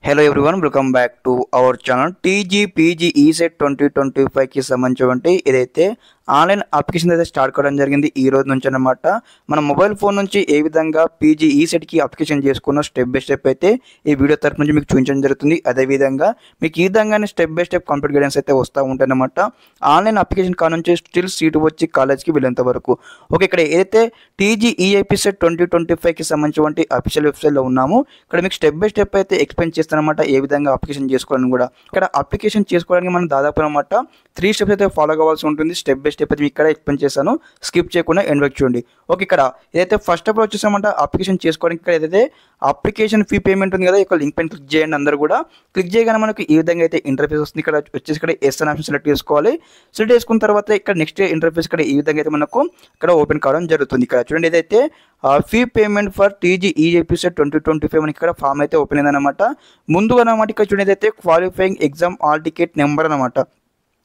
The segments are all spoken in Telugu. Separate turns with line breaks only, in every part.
Hello everyone welcome back to our channel TGPG ECET 2025కి సంబంధించి ఇదైతే ఆన్లైన్ అప్లికేషన్ అయితే స్టార్ట్ కావడం జరిగింది ఈ రోజు నుంచి అన్నమాట. మన మొబైల్ ఫోన్ నుంచి ఏ విధంగా పీజీ ఈసెట్కి అప్లికేషన్ చేసుకున్న స్టెప్ బై స్టెప్ అయితే ఈ వీడియో తరపు నుంచి మీకు చూపించడం జరుగుతుంది. అదేవిధంగా మీకు ఈ విధంగానే step by step complete guidance అయితే వస్తూ ఉంటాయి అన్నమాట. ఆన్లైన్ అప్లికేషన్ కా నుంచి స్టిల్ సీటు వచ్చి కాలేజ్కి వెళ్ళేంత వరకు. ఓకే, ఇక్కడ ఏదైతే టీజీఈఐపీ సెట్ 2025కి సంబంధించి అఫీషియల్ వెబ్సైట్లో ఉన్నాము. ఇక్కడ మీకు స్టెప్ బై స్టెప్ అయితే ఎక్స్ప్లెయిన్ చేస్తానమాట ఏ విధంగా అప్లికేషన్ చేసుకోవాలని కూడా. ఇక్కడ అప్లికేషన్ చేసుకోవడానికి మనం దాదాపు అనమాట 3 స్టెప్స్ అయితే ఫాలో కావాల్సి ఉంటుంది. స్టెప్ బై స్టెప్ అయితే ఇక్కడ ఎక్స్ప్లెయిన్ చేస్తాను, స్కిప్ చేయకుండా ఎండ్ వరకు చూడండి. ఓకే, ఇక్కడ ఏదైతే ఫస్ట్ స్టెప్ వచ్చేసామంట అప్లికేషన్ చేసుకోవడానికి ఇక్కడ ఏదైతే అప్లికేషన్ ఫీ పేమెంట్ ఉంది కదా, ఇక్కడ లింక్ పైన క్లిక్ చేయండి. అందరూ కూడా క్లిక్ చేయగానే మనకి ఈ విధంగా అయితే ఇంటర్ఫేస్ వస్తుంది. ఇక్కడ వచ్చేసి ఇక్కడ ఎస్ అనే ఆప్షన్ సెలెక్ట్ చేసుకోవాలి. సెలెక్ట్ చేసుకున్న తర్వాత ఇక్కడ నెక్స్ట్ ఇంటర్ఫేస్ ఇక్కడ ఈ విధంగా అయితే మనకు ఇక్కడ ఓపెన్ కావడం జరుగుతుంది. ఇక్కడ చూడండి ఏదైతే ఫీ పేమెంట్ ఫర్ టీజీఈఐపీ సెట్ 2025 మనకి ఇక్కడ ఫామ్ అయితే ఓపెన్ అయిందనమాట. ముందుగా అనమాట ఇక్కడ చూడండి అయితే qualifying exam all ticket number అనమాట.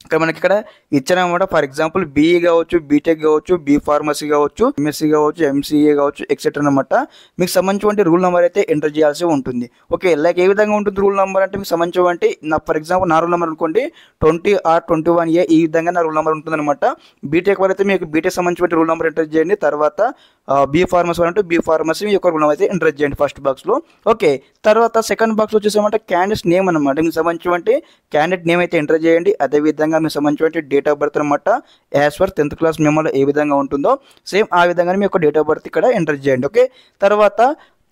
ఇక్కడ మనకి ఇక్కడ ఇచ్చారనమాట. ఫర్ ఎగ్జాంపుల్ బీఈ కావచ్చు, బీటెక్ కావచ్చు, బీ ఫార్మసీ కావచ్చు, ఎంఎస్సీ కావచ్చు, ఎంసీఏ కావచ్చు, ఎక్సెట్రా అనమాట. మీకు సంబంధించిన రూల్ నెంబర్ అయితే ఎంటర్ చేయాల్సి ఉంటుంది. ఓకే, లైక్ ఏ విధంగా ఉంటుంది రూల్ నెంబర్ అంటే మీకు సంబంధించి నా ఫర్ ఎగ్జాంపుల్ నా రూల్ నెంబర్ అనుకోండి 20R21A ఈ విధంగా నా రూల్ నెంబర్ ఉంటుంది అనమాట. బీటెక్ వరకు అయితే మీకు బీటెక్ సంబంధించిన రూల్ నెంబర్ ఎంటర్ చేయండి. తర్వాత బీ ఫార్మసీ అంటే బీ ఫార్మసీ మీ యొక్క రూల్ నెంబర్ అయితే ఎంటర్ చేయండి ఫస్ట్ బాక్స్లో. ఓకే, తర్వాత సెకండ్ బాక్స్ వచ్చేసామంటే క్యాండిడేట్ నేమ్ అనమాట. మీకు సంబంధించి క్యాండిడేట్ నేమ్ అయితే ఎంటర్ చేయండి. అదేవిధంగా మీకు సంబంధించిన డేట్ ఆఫ్ బర్త్ అనమాట యాజ్ పర్ 10th క్లాస్ మెమోలో ఏ విధంగా ఉంటుందో సేమ్ ఆ విధంగా మీ యొక్క డేట్ ఆఫ్ బర్త్ ఇక్కడ ఎంటర్ చేయండి. ఓకే, తర్వాత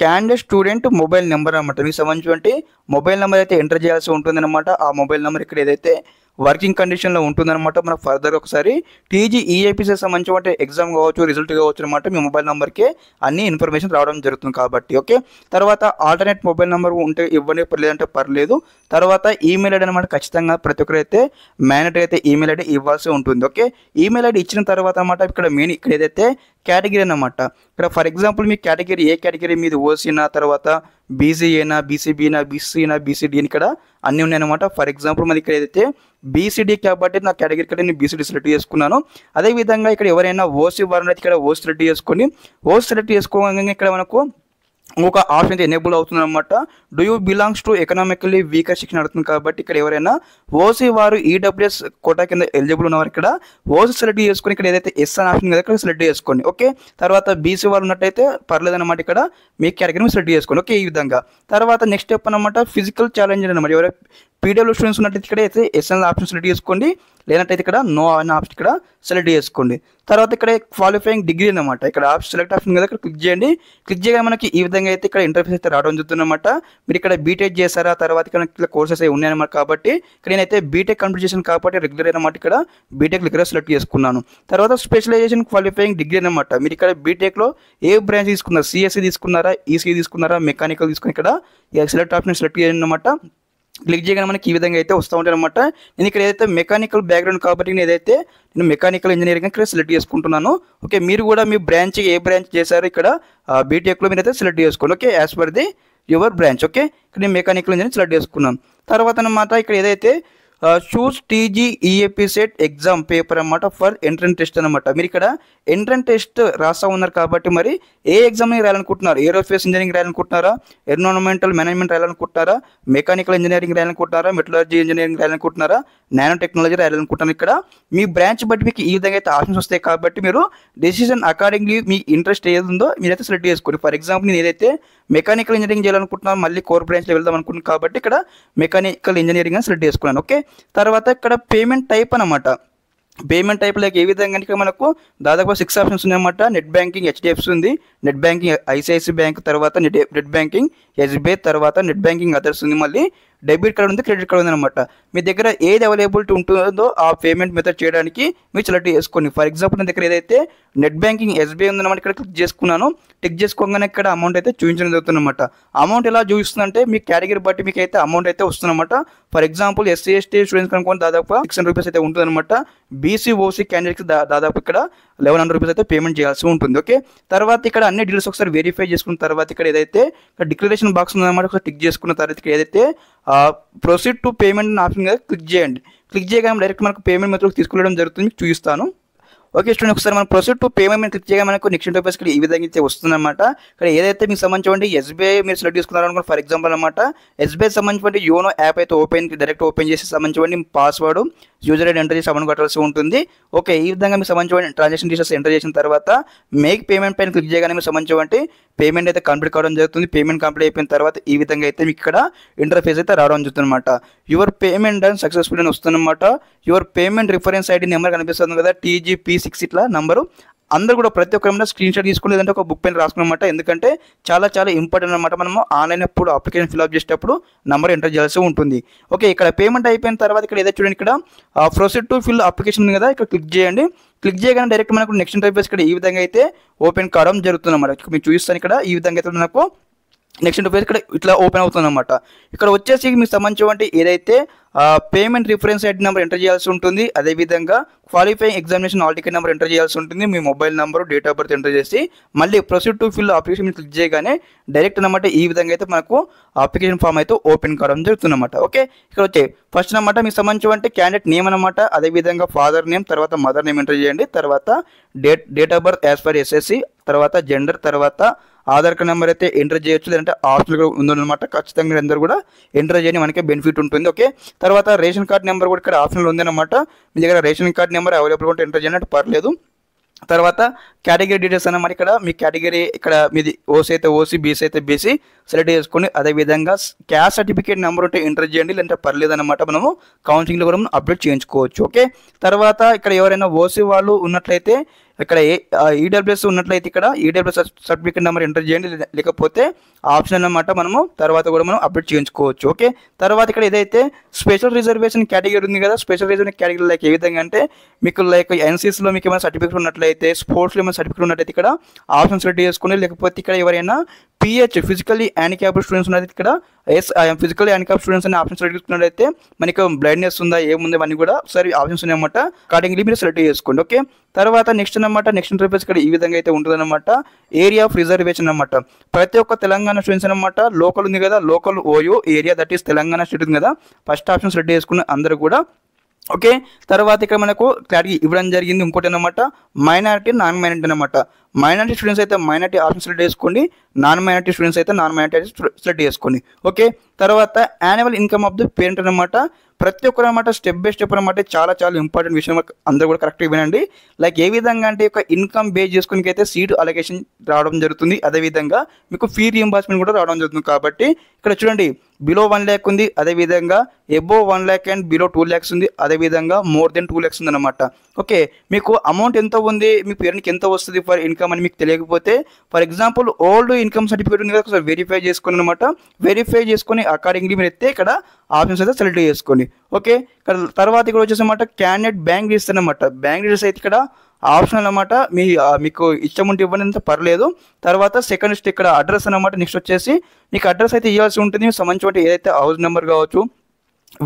క్యాండిడేట్ స్టూడెంట్ మొబైల్ నెంబర్ అనమాట. మీకు సంబంధించి మొబైల్ నెంబర్ అయితే ఎంటర్ చేయాల్సి ఉంటుంది అనమాట. ఆ మొబైల్ నెంబర్ ఇక్కడ ఏదైతే వర్కింగ్ కండిషన్లో ఉంటుందన్నమాట. మనకు ఫర్దర్ ఒకసారి టీజీఈఐపీసీ సంబంధించి ఎగ్జామ్ కావచ్చు, రిజల్ట్ కావచ్చు అనమాట మీ మొబైల్ నెంబర్కే అన్ని ఇన్ఫర్మేషన్ రావడం జరుగుతుంది కాబట్టి. ఓకే, తర్వాత ఆల్టర్నేట్ మొబైల్ నెంబర్ ఉంటే ఇవ్వండి, లేదంటే పర్లేదు. తర్వాత ఈమెయిల్ ఐడి అనమాట. ఖచ్చితంగా ప్రతి ఒక్కరు అయితే మ్యాండేటరీ అయితే ఈమెయిల్ ఐడి ఇవ్వాల్సి ఉంటుంది. ఓకే, ఈమెయిల్ ఐడి ఇచ్చిన తర్వాత అనమాట ఇక్కడ మెయిన్ ఇక్కడ ఏదైతే కేటగిరీ అనమాట. ఇక్కడ for example me category A category మీది ఓసీనా, తర్వాత బీసీఏనా, బీసీబీనా, బీసీనా, బీసీడీని ఇక్కడ అన్నీ ఉన్నాయన్నమాట. ఫర్ ఎగ్జాంపుల్ మరి ఇక్కడ ఏదైతే బీసీడీ కాబట్టి నా కేటగిరీ ఇక్కడ నేను బీసీడీ సెలెక్ట్ చేసుకున్నాను. అదేవిధంగా ఇక్కడ ఎవరైనా ఓసీ వారిని అయితే ఇక్కడ ఓసీ సెలెక్ట్ చేసుకొని ఓసీ సెలెక్ట్ చేసుకోగానే ఇక్కడ మనకు ఒక ఆప్షన్ అయితే ఎనేబుల్ అవుతుంది అనమాట. Do you belongs to economically weaker section అడుగుతుంది కాబట్టి ఇక్కడ ఎవరైనా ఓసీ వారు ఈడబ్ల్యూఎస్ కోటా కింద ఎలిజిబుల్ ఉన్నవారు ఇక్కడ ఓసీ సెలెక్ట్ చేసుకొని ఇక్కడ ఏదైతే ఎస్ అనే ఆప్షన్ కదా ఇక్కడ సెలెక్ట్ చేసుకోండి. ఓకే, తర్వాత బీసీ వారు ఉన్నట్టయితే పర్లేదు అనమాట. ఇక్కడ మీ కేటగిరీ సెలెక్ట్ చేసుకోండి. ఓకే, ఈ విధంగా తర్వాత నెక్స్ట్ స్టెప్ అనమాట ఫిజికల్ ఛాలెంజ్ అనమాట. ఎవరైనా పీడబ్ల్యూ స్టూడెంట్స్ ఉన్నట్టయితే ఇక్కడ అయితే ఎస్ అనే ఆప్షన్ సెలెక్ట్ చేసుకోండి, లేనట్టయితే ఇక్కడ నో అనే ఆప్షన్ ఇక్కడ సెలెక్ట్ చేసుకోండి. తర్వాత ఇక్కడ క్వాలిఫైయింగ్ డిగ్రీ అనమాట. ఇక్కడ ఆప్షన్ సెలెక్ట్ ఆప్షన్ కదా ఇక్కడ క్లిక్ చేయండి. క్లిక్ చేయగానే మనకి ఈ విధంగా అయితే ఇక్కడ ఇంటర్ఫేస్ అయితే రావడం జరుగుతుందన్నమాట. మీరు ఇక్కడ బీటెక్ చేశారా, తర్వాత ఇక్కడ కోర్సెస్ అయితే ఉన్నాయన్నమాట. కాబట్టి ఇక్కడ నేనైతే బీటెక్ కంప్లీట్ చేశాను కాబట్టి రెగ్యులర్ అనమాట. ఇక్కడ బీటెక్ రెగ్యులర్ సెలెక్ట్ చేసుకున్నాను. తర్వాత స్పెషలైజేషన్ క్వాలిఫైయింగ్ డిగ్రీ అనమాట. మీరు ఇక్కడ బీటెక్లో ఏ బ్రాంచ్ తీసుకున్నారు, సిఎస్సి తీసుకున్నారా, ఈసీ తీసుకున్నారా, మెకానికల్ తీసుకుని ఇక్కడ సెలెక్ట్ ఆప్షన్ సెలెక్ట్ చేయండి అనమాట. క్లిక్ చేయగానే మనకి ఈ విధంగా అయితే వస్తూ ఉంటాయి అనమాట. నేను ఇక్కడ ఏదైతే మెకానికల్ బ్యాక్గ్రౌండ్ కాబట్టి నేను మెకానికల్ ఇంజనీరింగ్ ఇక్కడ సెలెక్ట్ చేసుకుంటున్నాను. ఓకే, మీరు కూడా మీ బ్రాంచ్ ఏ బ్రాంచ్ చేశారో ఇక్కడ బీటెక్లో మీరు అయితే సెలెక్ట్ చేసుకోండి. Okay, as per the your branch. Okay, ఇక్కడ నేను మెకానికల్ ఇంజనీరింగ్ సెలెక్ట్ చేసుకున్నాను. తర్వాత అనమాట ఇక్కడ ఏదైతే చూస్ టీజీఈఐపీ సెట్ ఎగ్జామ్ పేపర్ అనమాట ఫర్ ఎంట్రన్స్ టెస్ట్ అనమాట. మీరు ఇక్కడ ఎంట్రన్స్ టెస్ట్ రాస్తా ఉన్నారు కాబట్టి మరి ఏ ఎగ్జామ్ని రాయాలనుకుంటున్నారు, ఏరోస్పేస్ ఇంజనీరింగ్ రాయాలనుకుంటున్నారా, ఎన్విరాన్మెంటల్ మేనేజ్మెంట్ రాయాలనుకుంటున్నారా, మెకానికల్ ఇంజనీరింగ్ రాయాలనుకుంటున్నారా, మెటలర్జీ ఇంజనీరింగ్ రాయాలనుకుంటున్నారా, నానో టెక్నాలజీ రాయాలనుకుంటున్నారు. ఇక్కడ మీ బ్రాంచ్ బట్టి మీకు ఈ విధంగా అయితే ఆప్షన్స్ వస్తాయి కాబట్టి మీరు డెసిషన్ అకార్డింగ్లీ మీ ఇంట్రెస్ట్ ఏది ఉందో మీరైతే సెలెక్ట్ చేసుకోండి. ఫర్ ఎగ్జాంపుల్ నేను ఏదైతే మెకానికల్ ఇంజనీరింగ్ చేయాలనుకుంటున్నాను, మళ్ళీ కోర్ బ్రాంచ్లో వెళ్దాం అనుకుంటున్నాను కాబట్టి ఇక్కడ మెకానికల్ ఇంజనీరింగ్ అని సెలెక్ట్ చేసుకున్నాను. ఓకే, తర్వాత ఇక్కడ పేమెంట్ టైప్ అనమాట. పేమెంట్ టైప్ లైక్ ఏ విధంగా ఇక్కడ మనకు దాదాపు 6 ఆప్షన్స్ ఉన్నాయన్నమాట. నెట్ బ్యాంకింగ్ హెచ్డిఎఫ్సి ఉంది, నెట్ బ్యాంకింగ్ ఐసిఐసి బ్యాంక్, తర్వాత నెట్ బ్యాంకింగ్ ఎస్బీఐ, తర్వాత నెట్ బ్యాంకింగ్ అదర్స్ ఉంది, మళ్ళీ డెబిట్ కార్డ్ ఉంది, క్రెడిట్ కార్డ్ ఉంది అనమాట. మీ దగ్గర ఏది అవైలబిలిటీ ఉంటుందో ఆ పేమెంట్ మెథడ్ చేయడానికి మీరు సెలెక్ట్ చేసుకోండి. ఫర్ ఎగ్జాంపుల్ నా దగ్గర ఏదైతే నెట్ బ్యాంకింగ్ ఎస్బీఐ ఉందన్నమాట ఇక్కడ క్లిక్ చేసుకున్నాను. క్లిక్ చేసుకోగానే ఇక్కడ అమౌంట్ అయితే చూపించడం జరుగుతుందన్నమాట. అమౌంట్ ఎలా చూపిస్తుందంటే మీ కేటగిరీ బట్టి మీకు అయితే అమౌంట్ అయితే వస్తుందన్నమాట. For example SC ST students కనుక్కొని దాదాపు 600 రూపీస్ అయితే ఉంటుందన్నమాట. బీసీ ఓసీ క్యాండిడేట్కి దాదాపు ఇక్కడ 1100 రూపీస్ అయితే పేమెంట్ చేయాల్సి ఉంటుంది. ఓకే, తర్వాత ఇక్కడ అన్ని డీటెయిల్స్ ఒకసారి వెరిఫై చేసుకున్న తర్వాత ఇక్కడ ఏదైతే డిక్లరేషన్ బాక్స్ ఉందన్నమాట ఒకసారి టిక్ చేసుకున్న తర్వాత ఇక్కడ ఏదైతే proceed to payment option click చేయండి. క్లిక్ చేయగానే డైరెక్ట్ మనకు పేమెంట్ మెథడ్ తీసుకెళ్ళడం జరుగుతుంది, మీకు చూపిస్తాను. ఓకే స్టూడెంట్, ఒకసారి మనం ప్రొసీడ్ టు పేమెంట్ క్లిక్ చేయగా మనకు నెక్స్ట్ ఇంటర్ఫేస్ ఇక్కడ ఈ విధంగా అయితే వస్తుందన్నమాట. ఇక్కడ ఏదైతే మీకు సంబంధించి ఎస్బీఐ మీరు సెలెక్ట్ చేసుకున్నారనుకోండి, ఫర్ ఎగ్జాంపుల్ అనమాట ఎస్బీఐ సంబంధించి యోనో యాప్ అయితే డైరెక్ట్ ఓపెన్ చేసి సంబంధించి పాస్వర్డ్ యూజర్ ఐడి ఎంటర్ చేసి అమౌంట్ కట్టాల్సి ఉంటుంది. ఓకే, ఈ విధంగా మీకు సంబంధించిన ట్రాన్సాక్షన్ డీటెయిల్స్ ఎంటర్ చేసిన తర్వాత మేక్ పేమెంట్ పైన క్లిక్ చేయగానే మీకు సంబంధించి పేమెంట్ అయితే కంప్లీట్ కావడం జరుగుతుంది. పేమెంట్ కంప్లీట్ అయిపోయిన తర్వాత ఈ విధంగా అయితే మీకు ఇక్కడ ఇంటర్ఫేస్ అయితే రావడం జరుగుతుంది అనమాట. యువర్ పేమెంట్ డన్ సక్సెస్ఫుల్ అని వస్తుందన్నమాట. Your payment reference ID number కనిపిస్తుంది కదా, TGP6 ఇట్లా నంబరు. అందరూ కూడా ప్రతి ఒక్కరు స్క్రీన్ షాట్ తీసుకుని లేదంటే ఒక బుక్ పైన రాసుకున్నమాట. ఎందుకంటే చాలా చాలా ఇంపార్టెంట్ అనమాట. మనము ఆన్లైన్ అప్పుడు అప్లికేషన్ ఫిల్అప్ చేసేటప్పుడు నంబర్ ఎంటర్ చేయాల్సి ఉంటుంది. ఓకే, ఇక్కడ పేమెంట్ అయిపోయిన తర్వాత ఇక్కడ ఏదైతే చూడండి, ఇక్కడ ప్రొసీడ్ టు ఫిల్ అప్లికేషన్ ఉంది కదా, ఇక్కడ క్లిక్ చేయండి. క్లిక్ చేయగానే డైరెక్ట్ మనకు నెక్స్ట్ ఇంటర్ఫేస్ ఇక్కడ ఈ విధంగా అయితే ఓపెన్ కావడం జరుగుతుంది అన్నమాట. మీకు చూపిస్తాను ఇక్కడ ఈ విధంగా అయితే మనకు నెక్స్ట్ ఇంటర్ఫేస్ ఇక్కడ ఇట్లా ఓపెన్ అవుతుంది అనమాట. ఇక్కడ వచ్చేసి మీకు సంబంధించి ఏదైతే payment reference ID number enter చేయాల్సి ఉంటుంది. అదేవిధంగా qualifying examination hall ticket number enter చేయాల్సి ఉంటుంది. మీ mobile number, date of birth enter చేసి మళ్ళీ proceed to fill application click చేయగానే డైరెక్ట్ అనమాట ఈ విధంగా అయితే మనకు అప్లికేషన్ ఫామ్ అయితే ఓపెన్ కావడం జరుగుతుంది అనమాట. ఓకే, ఇక్కడ వచ్చే ఫస్ట్ అనమాట మీకు సంబంధించి క్యాండిడేట్ నేమ్ అనమాట. అదేవిధంగా ఫాదర్ నేమ్, తర్వాత మదర్ నేమ్ ఎంటర్ చేయండి. తర్వాత date of birth as per SSC, తర్వాత జెండర్, తర్వాత ఆధార్ కార్డ్ నెంబర్ అయితే ఎంటర్ చేయొచ్చు, లేదంటే ఆప్షనల్గా ఉందన్నమాట. ఖచ్చితంగా మీరు అందరూ కూడా ఎంటర్ చేయని మనకి బెనిఫిట్ ఉంటుంది. ఓకే, తర్వాత రేషన్ కార్డ్ నెంబర్ కూడా ఇక్కడ ఆప్షన్లో ఉందన్నమాట. మీ దగ్గర రేషన్ కార్డ్ నెంబర్ అవైలబుల్ ఉంటే ఎంటర్ చేయనట్టు పర్లేదు. తర్వాత కేటగిరీ డీటెయిల్స్ అన్నమాట. ఇక్కడ మీ కేటగిరీ ఇక్కడ మీది ఓసీ అయితే ఓసీ, బీసీ అయితే బీసీ సెలెక్ట్ చేసుకొని అదేవిధంగా క్యాస్ట్ సర్టిఫికేట్ నెంబర్ ఉంటే ఎంటర్ చేయండి, లేదంటే పర్లేదు అనమాట. మనము కౌన్సిలింగ్లో కూడా అప్డేట్ చేయించుకోవచ్చు. ఓకే, తర్వాత ఇక్కడ ఎవరైనా ఓసీ వాళ్ళు ఉన్నట్లయితే ఇక్కడ ఈడబ్ల్యూఎస్ ఉన్నట్లయితే ఇక్కడ ఈడబ్ల్యూఎస్ సర్టిఫికేట్ నెంబర్ ఎంటర్ చేయండి, లేకపోతే ఆప్షన్ అన్నమాట. మనము తర్వాత కూడా మనం అప్డేట్ చేయించుకోవచ్చు. ఓకే, తర్వాత ఇక్కడ ఏదైతే స్పెషల్ రిజర్వేషన్ కేటగిరీ ఉంది కదా, స్పెషల్ రిజర్వేషన్ కేటగిరీ లైక్ ఏ విధంగా అంటే మీకు లైక్ NCCలో మీకు ఏమైనా సర్టిఫికేట్ ఉన్నట్లయితే, స్పోర్ట్స్లో ఏమైనా సర్టిఫికేట్ ఉన్నట్లయితే ఇక్కడ ఆప్షన్ సెలెక్ట్ చేసుకుని, లేకపోతే ఇక్కడ ఎవరైనా PH ఫిజికల్లీ హ్యాండిక్యాప్డ్ స్టూడెంట్స్ ఉన్నది ఇక్కడ ఐఎమ్ ఫిజికల్లీ హ్యాండిక్యాప్డ్ స్టూడెంట్స్ అనే ఆప్షన్ సెలెక్ట్ చేసుకున్నట్లయితే మనకి బ్లైండ్నెస్ ఉందా ఏముంది అవన్నీ కూడా ఒకసారి ఆప్షన్స్ ఉన్నాయన్నమాట. అకార్డింగ్లీ మీరు సెలెక్ట్ చేసుకోండి. ఓకే, తర్వాత నెక్స్ట్ అనమాట నెక్స్ట్ ఇంటర్ఫేస్ ఇక్కడ ఈ విధంగా అయితే ఉంటుంది అనమాట. ఏరియా ఆఫ్ రిజర్వేషన్ అనమాట. ప్రతి ఒక్క తెలంగాణ స్టూడెంట్స్ అనమాట లోకల్ ఉంది కదా, local OU area that is Telangana state ఉంది కదా, ఫస్ట్ ఆప్షన్ సెలెక్ట్ చేసుకున్న అందరూ కూడా. ఓకే, తర్వాత ఇక్కడ మనకు క్లారిటీ ఇవ్వడం జరిగింది. ఇంకోటి అనమాట మైనారిటీ, నాన్ మైనారిటీ అనమాట. మైనారిటీ స్టూడెంట్స్ అయితే మైనారిటీ ఆప్షన్ సెలెక్ట్ చేసుకోండి, నాన్ మైనారిటీ స్టూడెంట్స్ అయితే నాన్ మైనారిటీ సెలెక్ట్ చేసుకోండి. ఓకే, తర్వాత annual income of the parent అనమాట. ప్రతి ఒక్కరు అనమాట స్టెప్ బై స్టెప్ అనమాట చాలా చాలా ఇంపార్టెంట్ విషయం, అందరూ కూడా కరెక్ట్గా వినండి. లైక్ ఏ విధంగా అంటే ఒక ఇన్కమ్ బేస్ చేసుకుని అయితే సీట్ అలొకేషన్ రావడం జరుగుతుంది. అదేవిధంగా మీకు ఫీ రీఎంబర్స్మెంట్ కూడా రావడం జరుగుతుంది. కాబట్టి ఇక్కడ చూడండి బిలో 1 lakh ఉంది, అదేవిధంగా above 1 lakh and below 2 lakhs ఉంది, అదేవిధంగా మోర్ దెన్ 2 lakhs ఉంది అనమాట. ఓకే, మీకు అమౌంట్ ఎంత ఉంది, మీ పేరెంట్కి ఎంత వస్తుంది ఫర్ ఇన్కమ్ అని మీకు తెలియకపోతే, for example old income certificate ఉంది కదా, ఒకసారి వెరిఫై చేసుకుని అనమాట. వెరిఫై చేసుకొని అకార్డింగ్లీ మీరు అయితే ఇక్కడ ఆప్షన్స్ అయితే సెలెక్ట్ చేసుకోండి. ఓకే, ఇక్కడ తర్వాత ఇక్కడ వచ్చేసి అనమాట క్యాండిడేట్ బ్యాంక్ డీటెయిల్స్ అనమాట. బ్యాంక్ డీటెయిల్స్ అయితే ఇక్కడ ఆప్షన్ అనమాట. మీకు ఇష్టం ఉంటే ఇవ్వండి, అంత పర్లేదు. తర్వాత సెకండ్ ఇక్కడ అడ్రస్ అనమాట. నెక్స్ట్ వచ్చేసి మీకు అడ్రస్ అయితే ఇవ్వాల్సి ఉంటుంది. సంబంధించి ఏదైతే హౌస్ నెంబర్ కావచ్చు,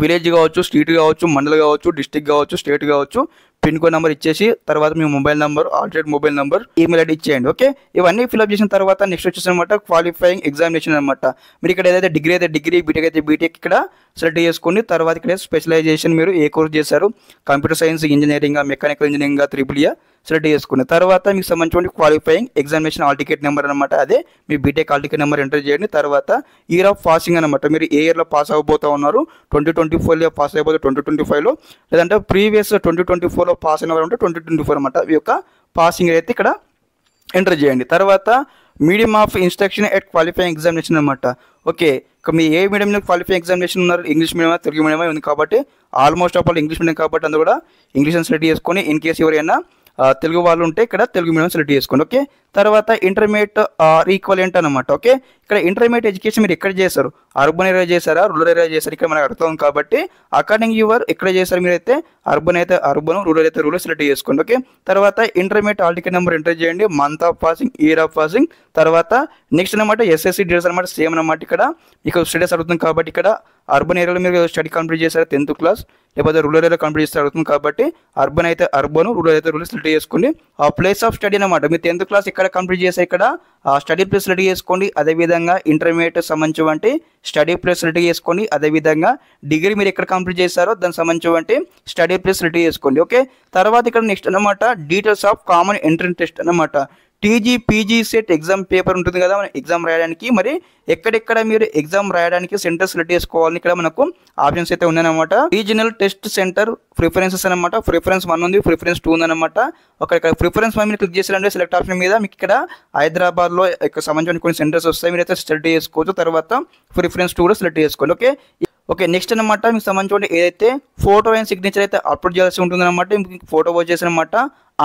విలేజ్ కావచ్చు, స్ట్రీట్ కావచ్చు, మండల్ కావచ్చు, డిస్టిక్ కావచ్చు, స్టేట్ కావచ్చు, పిన్ కోడ్ నెంబర్ ఇచ్చేసి తర్వాత మీ mobile number, alternate mobile number, email ID ఇచ్చేయండి. ఓకే, ఇవన్నీ ఫిల్అప్ చేసిన తర్వాత నెక్స్ట్ వచ్చేసి అనమాట క్వాలిఫైయింగ్ ఎగ్జామినేషన్ అనమాట. మీరు ఇక్కడ ఏదైతే డిగ్రీ అయితే డిగ్రీ, బీటెక్ అయితే బీటెక్ ఇక్కడ సెలెక్ట్ చేసుకోండి. తర్వాత ఇక్కడ స్పెషలైజేషన్ మీరు ఏ కోర్స్ చేశారు, computer science, engineering, mechanical engineering, AAA select చేసుకుని తర్వాత మీకు సంబంధించిన qualifying examination hall ticket number అనమాట. అదే మీ BTech hall ticket number enter చేయండి. తర్వాత ఇయర్ ఆఫ్ పాసింగ్ అనమాట. మీరు ఏ ఇయర్లో పాస్ అవ్వబోతా ఉన్నారు, 2024లో పాస్ అయిపోతే 2025లో, లేదంటే ప్రీవియస్ 2024లో పాస్ అయిన వారు ఉంటే 2024 అనమాట. ఈ యొక్క పాసింగ్ అయితే ఇక్కడ ఎంటర్ చేయండి. తర్వాత medium of instruction at qualifying examination అనమాట. ఓకే, మీ ఏ మీడియంలో క్వాలిఫైయింగ్ ఎగ్జామినేషన్ ఉన్నారు, ఇంగ్లీష్ మీడియం, తెలుగు మీడియం ఉంది కాబట్టి almost of all English medium కాబట్టి అందరూ కూడా ఇంగ్లీష్ సెలెక్ట్ చేసుకొని, ఇన్ కేసు ఎవరైనా తెలుగు వాళ్ళు ఉంటే ఇక్కడ తెలుగు మీడియం సెలెక్ట్ చేసుకోండి. ఓకే, తర్వాత ఇంటర్మీడియట్ ఈక్వలెంట్ అనమాట. ఓకే, ఇక్కడ ఇంటర్మీడియట్ ఎడ్యుకేషన్ మీరు ఎక్కడ చేశారు, అర్బన్ ఏరియా చేశారా, రూరల్ ఏరియా చేశారు, ఇక్కడ మనకు అర్థం కాబట్టి అకార్డింగ్ యువర్ ఎక్కడ చేశారు మీరైతే అర్బన్ అయితే అర్బన్, రూరల్ అయితే రూరల్ సెలెక్ట్ చేసుకోండి. ఓకే, తర్వాత intermediate hall ticket number enter చేయండి, month of passing, year of passing. తర్వాత నెక్స్ట్ అనమాట SSC డీటెయిల్స్ అనమాట. సేమ్ అనమాట. ఇక్కడ మీకు స్టడీస్ అడుగుతుంది కాబట్టి ఇక్కడ అర్బన్ ఏరియాలో మీరు స్టడీ కంప్లీట్ చేశారు 10th క్లాస్, లేకపోతే రూరల్ ఏరియా కంప్లీట్ చేస్తే అడుగుతుంది కాబట్టి అర్బన్ అయితే అర్బన్, రూరల్ అయితే రూరల్ సెలెక్ట్ చేసుకోండి. ఆ ప్లేస్ ఆఫ్ స్టడీ అనమాట, మీరు 10th క్లాస్ ఇక్కడ కంప్లీట్ చేస్తే ఇక్కడ ఆ స్టడీ ప్లేస్ సెలెక్ట్ చేసుకోండి. అదేవిధంగా ఇంటర్మీడియట్ సంబంధించి స్టడీ ప్లేస్ సెలెక్ట్ చేసుకోండి. అదేవిధంగా డిగ్రీ మీరు ఎక్కడ కంప్లీట్ చేస్తారో దానికి సంబంధించి స్టడీ ప్లేస్ సెలెక్ట్ చేసుకోండి. ఓకే, తర్వాత ఇక్కడ నెక్స్ట్ అనమాట details of common entrance test అనమాట. TG PG CET exam paper ఉంటుంది కదా, మన ఎగ్జామ్ రాయడానికి మరి ఎక్కడెక్కడ మీరు ఎగ్జామ్ రాయడానికి సెంటర్ సెలెక్ట్ చేసుకోవాలని ఇక్కడ మనకు ఆప్షన్స్ అయితే ఉన్నాయన్నమాట. రీజనల్ టెస్ట్ సెంటర్ ప్రిఫరెన్సెస్ అనమాట. ప్రిఫరెన్స్ 1 ఉంది, ప్రిఫరెన్స్ 2 ఉందన్నమాట. ఇక్కడ ప్రిఫరెన్స్ 1 మీరు క్లిక్ చేసారంటే సెలెక్ట్ ఆప్షన్ మీద మీకు ఇక్కడ హైదరాబాద్లో ఇక్కడ సంబంధించిన కొన్ని సెంటర్స్ వస్తాయి, మీరైతే సెలెక్ట్ చేసుకోవచ్చు. తర్వాత ప్రిఫరెన్స్ 2 కూడా సెలెక్ట్ చేసుకోండి. ఓకే, నెక్స్ట్ అనమాట మీకు సంబంధించిన ఏదైతే ఫోటో అండ్ సిగ్నేచర్ అయితే అప్లోడ్ చేయాల్సి ఉంటుందన్నమాట. మీకు ఫోటో వచ్చేసి అనమాట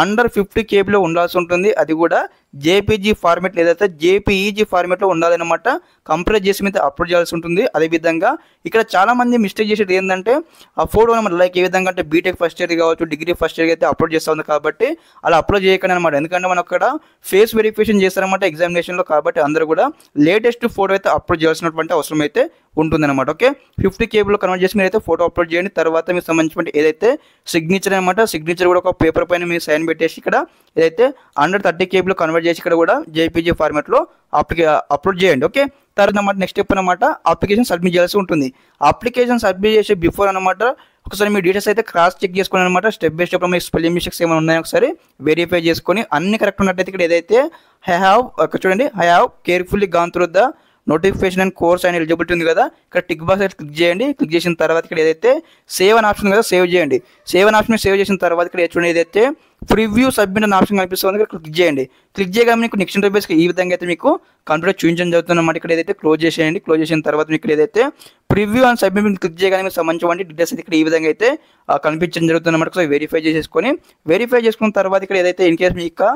అండర్ 50 KBలో ఉండాల్సి ఉంటుంది. అది కూడా జేపీజీ ఫార్మేట్ లేదైతే జేపీఈజీ ఫార్మేట్లో ఉండాలన్నమాట. కంప్యూటర్ చేసి మీద అప్లోడ్ చేయాల్సి ఉంటుంది. అదేవిధంగా ఇక్కడ చాలామంది మిస్టేక్ చేసేది ఏంటంటే ఆ ఫోటో అనమాట లైక్ ఏ విధంగా అంటే బీటెక్ ఫస్ట్ ఇయర్ కావచ్చు, డిగ్రీ ఫస్ట్ ఇయర్ అయితే అప్లోడ్ చేస్తూ ఉంది కాబట్టి అలా అప్లోడ్ చేయకండి అనమాట. ఎందుకంటే మనం అక్కడ ఫేస్ వెరిఫికేషన్ చేస్తారనమాట ఎగ్జామినేషన్లో, కాబట్టి అందరూ కూడా లేటెస్ట్ ఫోటో అయితే అప్లోడ్ చేయాల్సినటువంటి అవసరం అయితే ఉంటుందన్నమాట. ఓకే, 50 KBలో కన్వర్ట్ చేసి మీరు అయితే ఫోటో అప్లోడ్ చేయండి. తర్వాత మీకు సంబంధించిన ఏదైతే సిగ్నేచర్ అనమాట, సిగ్నేచర్ కూడా ఒక పేపర్ పైన మీరు సైన్ పెట్టేసి ఇక్కడ ఏదైతే అండర్ 30 KBలో కన్వర్ట్ చేసి ఇక్కడ కూడా జేపీజీ ఫార్మాట్లో అప్లోడ్ చేయండి. ఓకే, తర్వాత అనమాట నెక్స్ట్ స్టెప్ అనమాట అప్లికేషన్ సబ్మిట్ చేయాల్సి ఉంటుంది. అప్లికేషన్ సబ్మిట్ చేసే బిఫోర్ అనమాట ఒకసారి మీ డీటెయిల్స్ అయితే క్రాస్ చెక్ చేసుకుని అనమాట. Step by step me spelling mistakes ఏమైనా ఉన్నాయో ఒకసారి వెరిఫై చేసుకొని అన్ని కరెక్ట్ ఉన్నట్టయితే ఇక్కడ ఏదైతే చూడండి I have carefully gone through the notification and course and eligibility ఉంది కదా, ఇక్కడ టిక్ బాక్స్ అయితే క్లిక్ చేయండి. క్లిక్ చేసిన తర్వాత ఇక్కడ ఏదైతే సేవ్ అని ఆప్షన్ కదా సేవ్ చేయండి. సేవ్ అని ఆప్షన్ సేవ్ చేసిన తర్వాత ఇక్కడ చూడండి ఏదైతే ప్రివ్యూ సబ్మిట్ అనే ఆప్షన్ కనిపిస్తుంది ఇక్కడ క్లిక్ చేయండి. క్లిక్ చేయగానే మీకు నెక్స్ట్ ఇంటర్ఫేస్కి ఈ విధంగా అయితే మీకు కంప్యూటర్ చూపించడం జరుగుతుంది అన్నమాట. ఇక్కడ ఏదైతే క్లోజ్ చేసేయండి. క్లోజ్ చేసిన తర్వాత మీకు ఏదైతే ప్రివ్యూ అండ్ సబ్మిట్ క్లిక్ చేయగానే మీకు సంబంధించిన డీటెయిల్స్ అయితే ఇక్కడ ఈ విధంగా అయితే కనిపించడం జరుగుతుంది అన్నమాట. సో వెరిఫై చేసుకున్న తర్వాత ఇక్కడ ఏదైతే ఇన్ కేస్ మీకు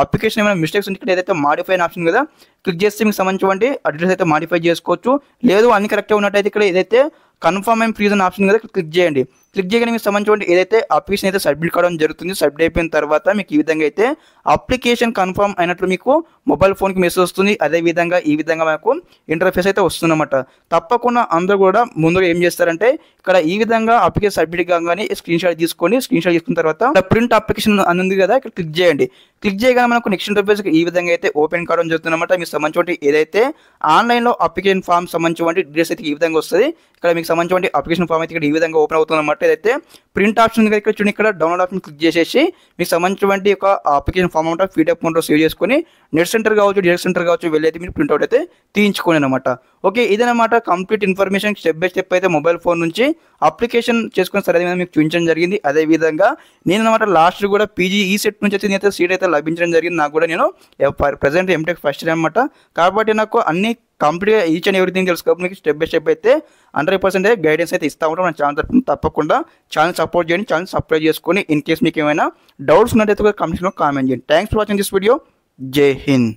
అప్లికేషన్ ఏమైనా మిస్టేక్స్ ఉంటే ఇక్కడ ఏదైతే మాడిఫై అనే ఆప్షన్ కదా క్లిక్ చేస్తే మీకు సంబంధించిన డీటెయిల్స్ అయితే మాడిఫై చేసుకోవచ్చు. లేదు అన్ని కరెక్ట్గా ఉన్నట్టయితే ఇక్కడ ఏదైతే కన్ఫర్మ్ అండ్ ఫ్రీజ్ అనే ఆప్షన్ కదా క్లిక్ చేయండి. క్లిక్ చేయగానే మీకు సంబంధించిన ఏదైతే అప్లికేషన్ అయితే సబ్మిట్ కావడం జరుగుతుంది. సబ్మిట్ అయిపోయిన తర్వాత మీకు ఈ విధంగా అయితే అప్లికేషన్ కన్ఫర్మ్ అయినట్లు మీకు మొబైల్ ఫోన్కి మెసేజ్ వస్తుంది. అదేవిధంగా ఈ విధంగా మనకు ఇంటర్ఫేస్ అయితే వస్తుందన్నమాట. తప్పకుండా అందరూ కూడా ముందుగా ఏం చేస్తారంటే ఇక్కడ ఈ విధంగా అప్లికేషన్ సబ్మిట్ కాగానే స్క్రీన్ షాట్ తీసుకున్న తర్వాత ప్రింట్ అప్లికేషన్ అని ఉంది కదా ఇక్కడ క్లిక్ చేయండి. క్లిక్ చేయగానే మనకు నెక్స్ట్ ఇంటర్ఫేస్ ఈ విధంగా అయితే ఓపెన్ కావడం జరుగుతుంది అనమాట. మీకు సంబంధించిన ఏదైతే ఆన్లైన్లో అప్లికేషన్ ఫామ్ సంబంధించిన డీటెయిల్స్ అయితే ఈ విధంగా వస్తుంది. ఇక్కడ మీకు సంబంధించిన అప్లికేషన్ ఫామ్ అయితే ఇక్కడ ఈ విధంగా ఓపెన్ అవుతుంది అనమాట. ఏదైతే ప్రింట్ ఆప్షన్ ఉంది ఇక్కడ చూడండి, ఇక్కడ డౌన్లోడ్ ఆప్షన్ క్లిక్ చేసేసి మీకు సంబంధించిన ఒక అప్లికేషన్ ఫామ్ అంతా పీడిఎఫ్ ఫోన్లో సేవ్ చేసుకొని నెట్ సెంటర్ కావచ్చు, డైరెక్ట్ సెంటర్ కావచ్చు వెళ్ళి అయితే మీరు ప్రింట్అవుట్ అయితే తీయించుకోండి అనమాట. ఓకే, ఇదనమాట complete information step by step అయితే మొబైల్ ఫోన్ నుంచి అప్లికేషన్ చేసుకుని సరే మీకు చూపించడం జరిగింది. అదేవిధంగా నేను అనమాట లాస్ట్ కూడా పీజీ ఈ సెట్ నుంచి అయితే నేనైతే సీట్ అయితే లభించడం జరిగింది. నాకు కూడా నేను ప్రజెంట్ ఎంటెక్ ఫస్ట్ ఇయర్ అనమాట. కాబట్టి నాకు అన్ని కంప్లీట్గా ఈచ్ అండ్ ఎవ్రీథింగ్ తెలుసు కాబట్టి మీకు స్టెప్ బై స్టెప్ అయితే 100% గైడెన్స్ అయితే ఇస్తూ ఉంటాం. మన ఛానల్ తరఫున తప్పకుండా ఛానల్ సపోర్ట్ చేయండి, ఛానల్ సబ్స్క్రైబ్ చేసుకొని ఇన్ కేస్ మీకు ఏమైనా డౌట్స్ ఉన్నట్టయితే కమెంట్స్లో కామెంట్ చేయండి. Thanks for watching this video. జై హింద్.